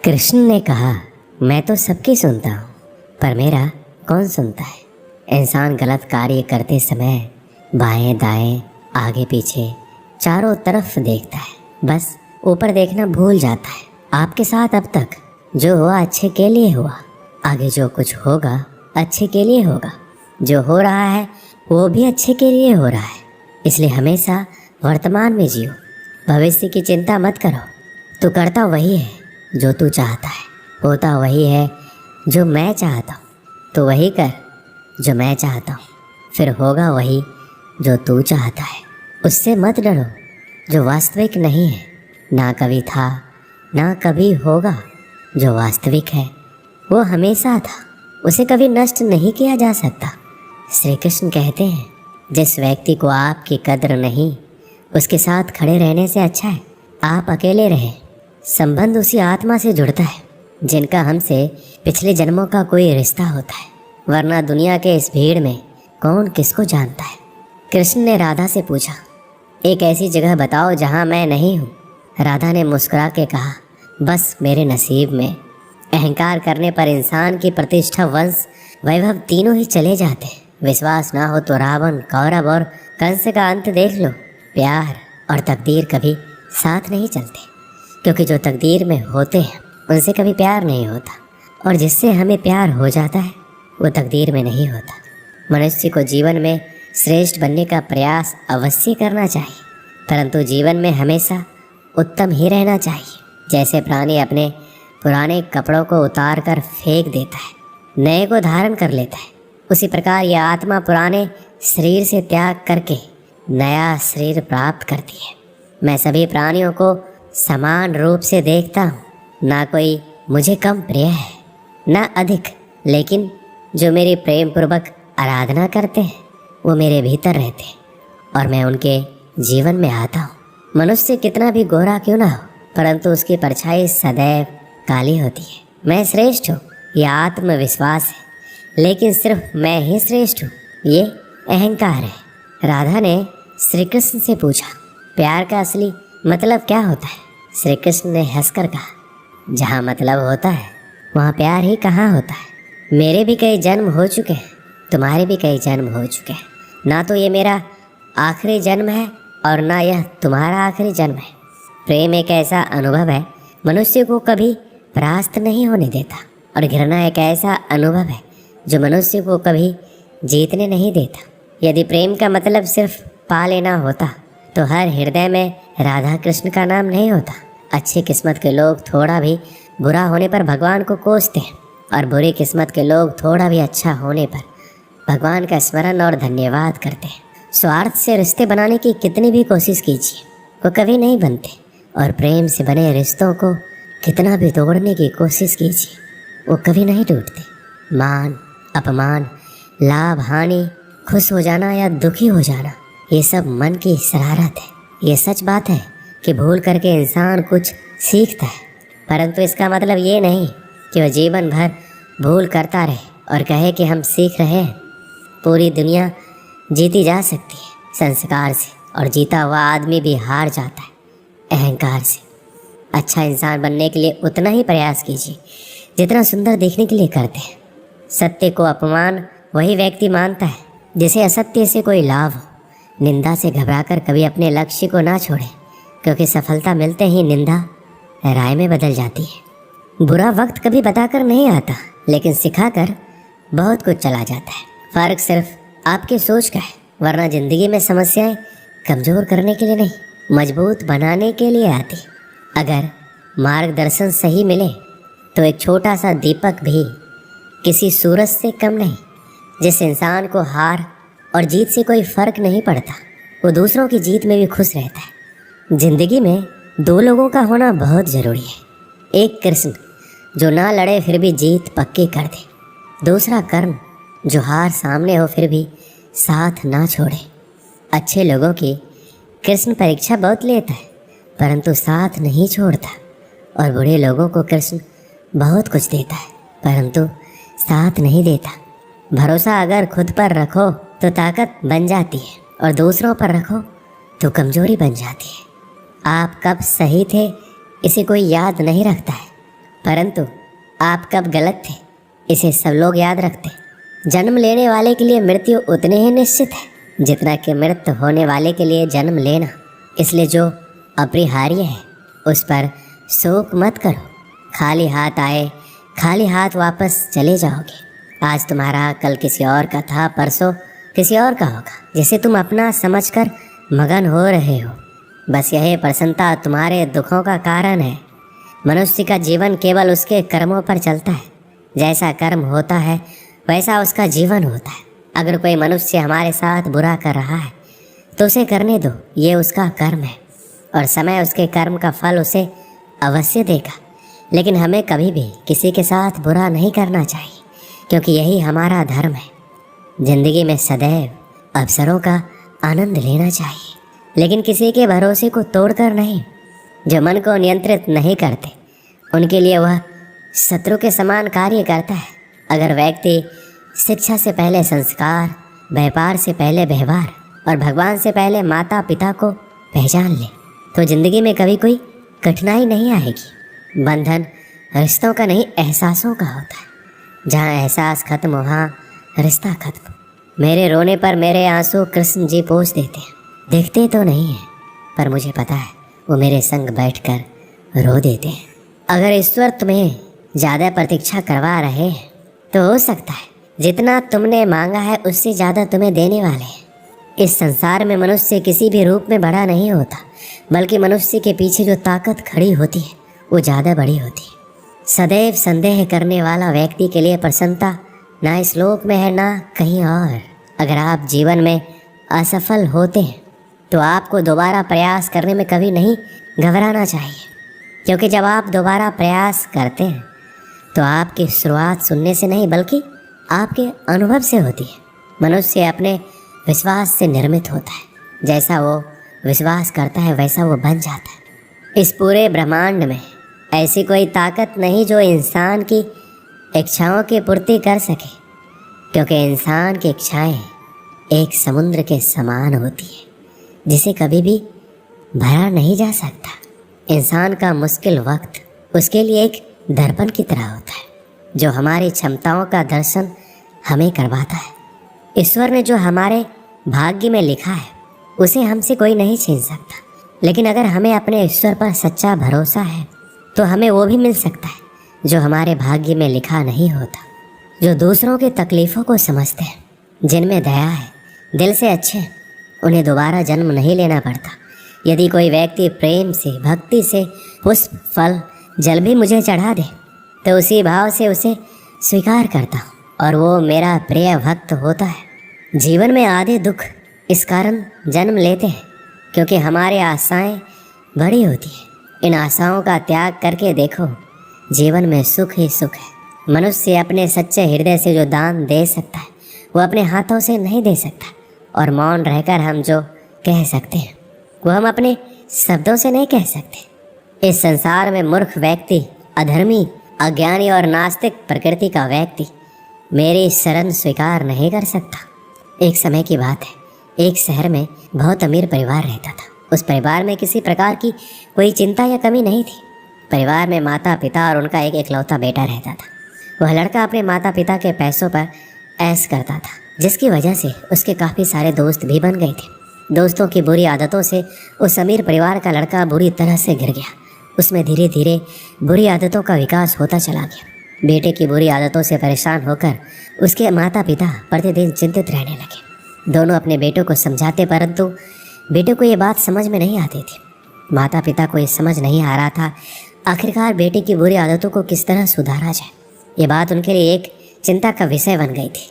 कृष्ण ने कहा, मैं तो सबकी सुनता हूँ, पर मेरा कौन सुनता है। इंसान गलत कार्य करते समय बाएं दाएं आगे पीछे चारों तरफ देखता है, बस ऊपर देखना भूल जाता है। आपके साथ अब तक जो हुआ अच्छे के लिए हुआ, आगे जो कुछ होगा अच्छे के लिए होगा। जो हो रहा है वो भी अच्छे के लिए हो रहा है, इसलिए हमेशा वर्तमान में जियो। भविष्य की चिंता मत करो। तू करता वही है जो तू चाहता है, होता वही है जो मैं चाहता हूँ। तो वही कर जो मैं चाहता हूँ, फिर होगा वही जो तू चाहता है। उससे मत डरो जो वास्तविक नहीं है, ना कभी था ना कभी होगा। जो वास्तविक है वो हमेशा था, उसे कभी नष्ट नहीं किया जा सकता। श्री कृष्ण कहते हैं, जिस व्यक्ति को आपकी कद्र नहीं, उसके साथ खड़े रहने से अच्छा है आप अकेले रहें। संबंध उसी आत्मा से जुड़ता है जिनका हमसे पिछले जन्मों का कोई रिश्ता होता है, वरना दुनिया के इस भीड़ में कौन किसको जानता है। कृष्ण ने राधा से पूछा, एक ऐसी जगह बताओ जहाँ मैं नहीं हूँ। राधा ने मुस्कुरा के कहा, बस मेरे नसीब में। अहंकार करने पर इंसान की प्रतिष्ठा, वंश, वैभव तीनों ही चले जाते हैं। विश्वास ना हो तो रावण, कौरव और कंस का अंत देख लो। प्यार और तकदीर कभी साथ नहीं चलते, क्योंकि जो तकदीर में होते हैं उनसे कभी प्यार नहीं होता, और जिससे हमें प्यार हो जाता है वो तकदीर में नहीं होता। मनुष्य को जीवन में श्रेष्ठ बनने का प्रयास अवश्य करना चाहिए, परंतु जीवन में हमेशा उत्तम ही रहना चाहिए। जैसे प्राणी अपने पुराने कपड़ों को उतार कर फेंक देता है, नए को धारण कर लेता है, उसी प्रकार यह आत्मा पुराने शरीर से त्याग करके नया शरीर प्राप्त करती है। मैं सभी प्राणियों को समान रूप से देखता हूँ, ना कोई मुझे कम प्रिय है ना अधिक, लेकिन जो मेरी प्रेम पूर्वक आराधना करते हैं वो मेरे भीतर रहते हैं और मैं उनके जीवन में आता हूँ। मनुष्य कितना भी गोरा क्यों ना हो, परंतु उसकी परछाई सदैव काली होती है। मैं श्रेष्ठ हूँ यह आत्मविश्वास है, लेकिन सिर्फ मैं ही श्रेष्ठ हूँ ये अहंकार है। राधा ने श्री कृष्ण से पूछा, प्यार का असली मतलब क्या होता है। श्री कृष्ण ने हंसकर कहा, जहाँ मतलब होता है वहाँ प्यार ही कहाँ होता है। मेरे भी कई जन्म हो चुके हैं, तुम्हारे भी कई जन्म हो चुके हैं, ना तो ये मेरा आखिरी जन्म है और ना यह तुम्हारा आखिरी जन्म है। प्रेम एक ऐसा अनुभव है मनुष्य को कभी परास्त नहीं होने देता, और घृणा एक ऐसा अनुभव है जो मनुष्य को कभी जीतने नहीं देता। यदि प्रेम का मतलब सिर्फ पा लेना होता तो हर हृदय में राधा कृष्ण का नाम नहीं होता। अच्छी किस्मत के लोग थोड़ा भी बुरा होने पर भगवान को कोसते हैं, और बुरी किस्मत के लोग थोड़ा भी अच्छा होने पर भगवान का स्मरण और धन्यवाद करते हैं। स्वार्थ से रिश्ते बनाने की कितनी भी कोशिश कीजिए वो कभी नहीं बनते, और प्रेम से बने रिश्तों को कितना भी तोड़ने की कोशिश कीजिए वो कभी नहीं टूटते। मान अपमान, लाभ हानि, खुश हो जाना या दुखी हो जाना, ये सब मन की शरारत है। ये सच बात है कि भूल करके इंसान कुछ सीखता है, परंतु इसका मतलब ये नहीं कि वह जीवन भर भूल करता रहे और कहे कि हम सीख रहे हैं। पूरी दुनिया जीती जा सकती है संस्कार से, और जीता हुआ आदमी भी हार जाता है अहंकार से। अच्छा इंसान बनने के लिए उतना ही प्रयास कीजिए जितना सुंदर देखने के लिए करते हैं। सत्य को अपमान वही व्यक्ति मानता है जिसे असत्य से कोई लाभ हो। निंदा से घबराकर कभी अपने लक्ष्य को ना छोड़ें, क्योंकि सफलता मिलते ही निंदा राय में बदल जाती है। बुरा वक्त कभी बताकर नहीं आता, लेकिन सिखाकर बहुत कुछ चला जाता है। फ़र्क सिर्फ आपके सोच का है, वरना ज़िंदगी में समस्याएं कमज़ोर करने के लिए नहीं, मजबूत बनाने के लिए आती। अगर मार्गदर्शन सही मिले तो एक छोटा सा दीपक भी किसी सूरज से कम नहीं। जिस इंसान को हार और जीत से कोई फ़र्क नहीं पड़ता वो दूसरों की जीत में भी खुश रहता है। ज़िंदगी में दो लोगों का होना बहुत ज़रूरी है। एक कृष्ण जो ना लड़े फिर भी जीत पक्की कर दे, दूसरा कर्ण जो हार सामने हो फिर भी साथ ना छोड़े। अच्छे लोगों की कृष्ण परीक्षा बहुत लेता है, परंतु साथ नहीं छोड़ता, और बुरे लोगों को कृष्ण बहुत कुछ देता है, परंतु साथ नहीं देता। भरोसा अगर खुद पर रखो तो ताकत बन जाती है, और दूसरों पर रखो तो कमज़ोरी बन जाती है। आप कब सही थे इसे कोई याद नहीं रखता है, परंतु आप कब गलत थे इसे सब लोग याद रखते। जन्म लेने वाले के लिए मृत्यु उतनी ही निश्चित है जितना कि मृत होने वाले के लिए जन्म लेना। इसलिए जो अपरिहार्य है उस पर शोक मत करो। खाली हाथ आए खाली हाथ वापस चले जाओगे। आज तुम्हारा कल किसी और का था, परसों किसी और का होगा, जिसे तुम अपना समझकर मगन हो रहे हो। बस यही प्रसन्नता तुम्हारे दुखों का कारण है। मनुष्य का जीवन केवल उसके कर्मों पर चलता है। जैसा कर्म होता है वैसा उसका जीवन होता है। अगर कोई मनुष्य हमारे साथ बुरा कर रहा है तो उसे करने दो, ये उसका कर्म है और समय उसके कर्म का फल उसे अवश्य देगा। लेकिन हमें कभी भी किसी के साथ बुरा नहीं करना चाहिए, क्योंकि यही हमारा धर्म है। जिंदगी में सदैव अवसरों का आनंद लेना चाहिए, लेकिन किसी के भरोसे को तोड़कर नहीं। जो मन को नियंत्रित नहीं करते उनके लिए वह शत्रु के समान कार्य करता है। अगर व्यक्ति शिक्षा से पहले संस्कार, व्यापार से पहले व्यवहार और भगवान से पहले माता पिता को पहचान ले तो जिंदगी में कभी कोई कठिनाई नहीं आएगी। बंधन रिश्तों का नहीं, एहसासों का होता है। जहाँ एहसास खत्म वहाँ रिश्ता खत्म। मेरे रोने पर मेरे आंसू कृष्ण जी पोंछ देते हैं। देखते तो नहीं हैं, पर मुझे पता है वो मेरे संग बैठकर रो देते हैं। अगर ईश्वर तुम्हें ज़्यादा प्रतीक्षा करवा रहे हैं तो हो सकता है जितना तुमने मांगा है उससे ज़्यादा तुम्हें देने वाले हैं। इस संसार में मनुष्य किसी भी रूप में बड़ा नहीं होता, बल्कि मनुष्य के पीछे जो ताकत खड़ी होती है वो ज़्यादा बड़ी होती है। सदैव संदेह करने वाला व्यक्ति के लिए प्रसन्नता ना इस लोक में है ना कहीं और। अगर आप जीवन में असफल होते हैं तो आपको दोबारा प्रयास करने में कभी नहीं घबराना चाहिए, क्योंकि जब आप दोबारा प्रयास करते हैं तो आपकी शुरुआत सुनने से नहीं बल्कि आपके अनुभव से होती है। मनुष्य अपने विश्वास से निर्मित होता है। जैसा वो विश्वास करता है वैसा वो बन जाता है। इस पूरे ब्रह्मांड में ऐसी कोई ताकत नहीं जो इंसान की इच्छाओं की पूर्ति कर सके, क्योंकि इंसान की इच्छाएं एक समुद्र के समान होती है जिसे कभी भी भरा नहीं जा सकता। इंसान का मुश्किल वक्त उसके लिए एक दर्पण की तरह होता है जो हमारी क्षमताओं का दर्शन हमें करवाता है। ईश्वर ने जो हमारे भाग्य में लिखा है उसे हमसे कोई नहीं छीन सकता, लेकिन अगर हमें अपने ईश्वर पर सच्चा भरोसा है तो हमें वो भी मिल सकता है जो हमारे भाग्य में लिखा नहीं होता। जो दूसरों की तकलीफ़ों को समझते हैं, जिनमें दया है, दिल से अच्छे हैं, उन्हें दोबारा जन्म नहीं लेना पड़ता। यदि कोई व्यक्ति प्रेम से, भक्ति से पुष्प, फल, जल भी मुझे चढ़ा दे तो उसी भाव से उसे स्वीकार करता हूँ और वो मेरा प्रिय भक्त होता है। जीवन में आधे दुख इस कारण जन्म लेते हैं क्योंकि हमारी आशाएं बड़ी होती हैं। इन आशाओं का त्याग करके देखो, जीवन में सुख ही सुख है। मनुष्य अपने सच्चे हृदय से जो दान दे सकता है वो अपने हाथों से नहीं दे सकता, और मौन रहकर हम जो कह सकते हैं वो हम अपने शब्दों से नहीं कह सकते। इस संसार में मूर्ख व्यक्ति, अधर्मी, अज्ञानी और नास्तिक प्रकृति का व्यक्ति मेरी शरण स्वीकार नहीं कर सकता। एक समय की बात है, एक शहर में बहुत अमीर परिवार रहता था। उस परिवार में किसी प्रकार की कोई चिंता या कमी नहीं थी। परिवार में माता पिता और उनका एक इकलौता बेटा रहता था। वह लड़का अपने माता पिता के पैसों पर ऐश करता था, जिसकी वजह से उसके काफ़ी सारे दोस्त भी बन गए थे। दोस्तों की बुरी आदतों से उस अमीर परिवार का लड़का बुरी तरह से गिर गया। उसमें धीरे धीरे बुरी आदतों का विकास होता चला गया। बेटे की बुरी आदतों से परेशान होकर उसके माता पिता प्रतिदिन चिंतित रहने लगे। दोनों अपने बेटों को समझाते, परंतु बेटे को ये बात समझ में नहीं आती थी। माता पिता को ये समझ नहीं आ रहा था आखिरकार बेटे की बुरी आदतों को किस तरह सुधारा जाए। ये बात उनके लिए एक चिंता का विषय बन गई थी।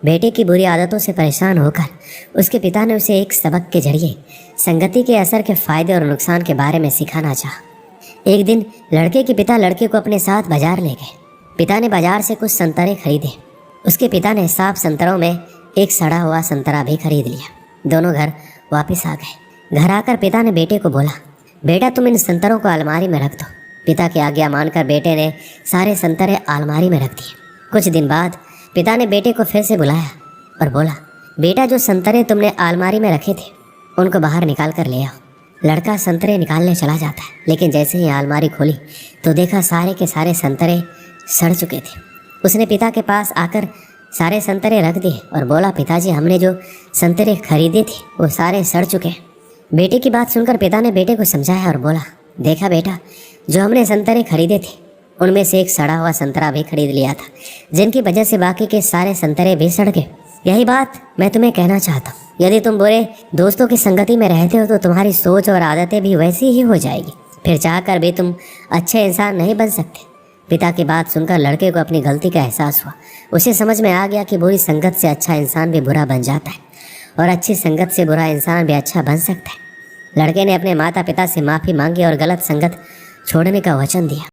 बेटे की बुरी आदतों से परेशान होकर उसके पिता ने उसे एक सबक के जरिए संगति के असर के फायदे और नुकसान के बारे में सिखाना चाहा। एक दिन लड़के के पिता लड़के को अपने साथ बाजार ले गए। पिता ने बाजार से कुछ संतरे खरीदे। उसके पिता ने साफ संतरों में एक सड़ा हुआ संतरा भी खरीद लिया। दोनों घर वापस आ गए। घर आकर पिता ने बेटे को बोला, बेटा तुम इन संतरों को अलमारी में रख दो। पिता की आज्ञा मानकर बेटे ने सारे संतरे अलमारी में रख दिए। कुछ दिन बाद पिता ने बेटे को फिर से बुलाया और बोला, बेटा जो संतरे तुमने अलमारी में रखे थे उनको बाहर निकाल कर ले आओ। लड़का संतरे निकालने चला जाता है, लेकिन जैसे ही अलमारी खोली तो देखा सारे के सारे संतरे सड़ चुके थे। उसने पिता के पास आकर सारे संतरे रख दिए और बोला, पिताजी हमने जो संतरे खरीदे थे वो सारे सड़ चुके हैं। बेटे की बात सुनकर पिता ने बेटे को समझाया और बोला, देखा बेटा, जो हमने संतरे खरीदे थे उनमें से एक सड़ा हुआ संतरा भी खरीद लिया था, जिनकी वजह से बाकी के सारे संतरे भी सड़ गए। यही बात मैं तुम्हें कहना चाहता हूँ, यदि तुम बुरे दोस्तों की संगति में रहते हो तो तुम्हारी सोच और आदतें भी वैसी ही हो जाएगी, फिर चाहकर भी तुम अच्छे इंसान नहीं बन सकते। पिता की बात सुनकर लड़के को अपनी गलती का एहसास हुआ। उसे समझ में आ गया कि बुरी संगत से अच्छा इंसान भी बुरा बन जाता है और अच्छी संगत से बुरा इंसान भी अच्छा बन सकता है। लड़के ने अपने माता पिता से माफ़ी मांगी और गलत संगत छोड़ने का वचन दिया।